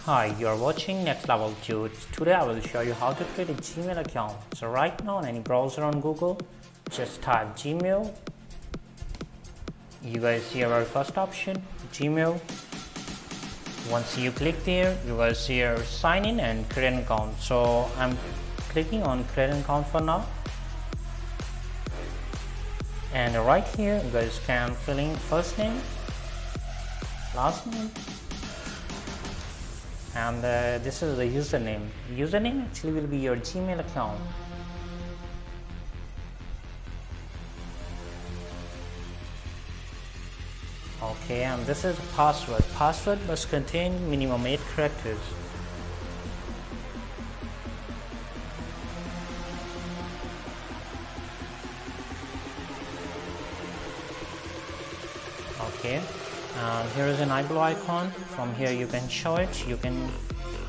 Hi, you are watching Next Level Tudes. Today I will show you how to create a Gmail account. So right now on any browser on Google, just type Gmail. You guys see our first option, Gmail. Once you click there, you guys see your sign in and create an account. So I'm clicking on create an account for now. And right here, you guys can fill in first name, last name, and this is the username. Username actually will be your Gmail account. Okay, and this is password. Password must contain minimum 8 characters. Okay, and here is an eyeball icon. From here you can show it, you can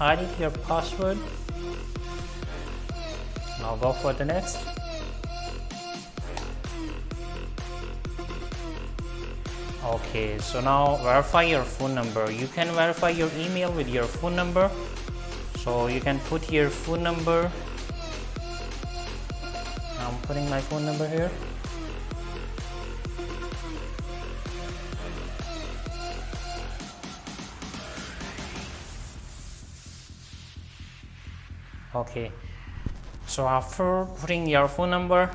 edit your password. Now go for the next. Okay, so now verify your phone number. You can verify your email with your phone number. So you can put your phone number. I'm putting my phone number here. Okay, so after putting your phone number,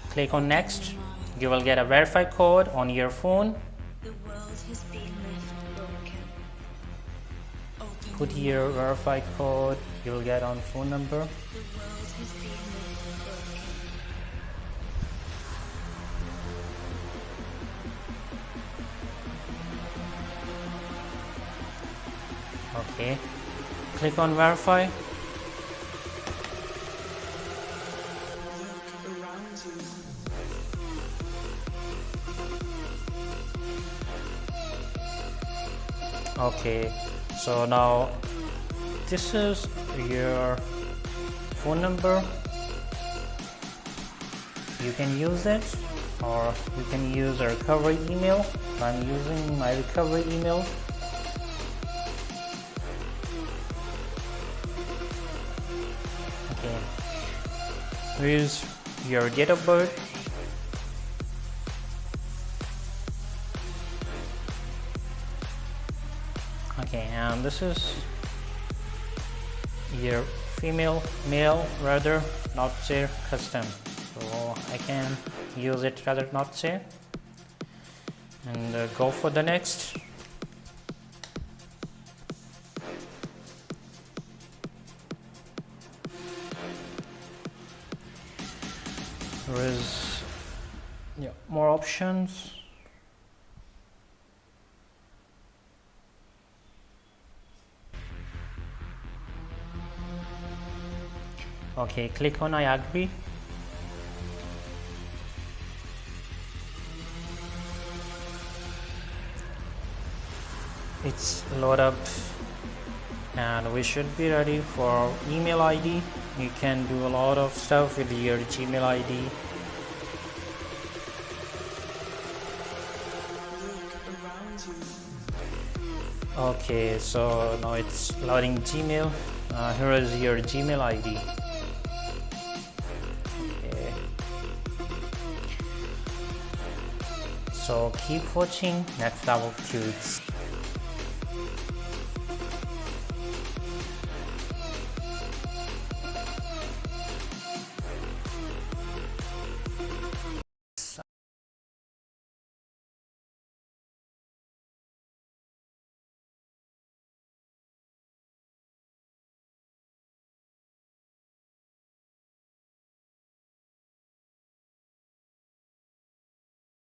click on next. You will get a verify code on your phone. The world has been left broken. Put your verify code you will get on phone number. The world has been left broken. Okay, click on verify. Okay, so now this is your phone number. You can use it, or you can use a recovery email. I'm using my recovery email. Okay, here is your date of birth. Okay, and this is your female, male rather, not say custom. So I can use it rather not say. And go for the next. There is more options. Okay, click on I agree. It's load up and we should be ready for email ID. You can do a lot of stuff with your Gmail ID. Okay, so now it's loading Gmail. Here is your Gmail ID. Okay. So keep watching Next Level Tudes.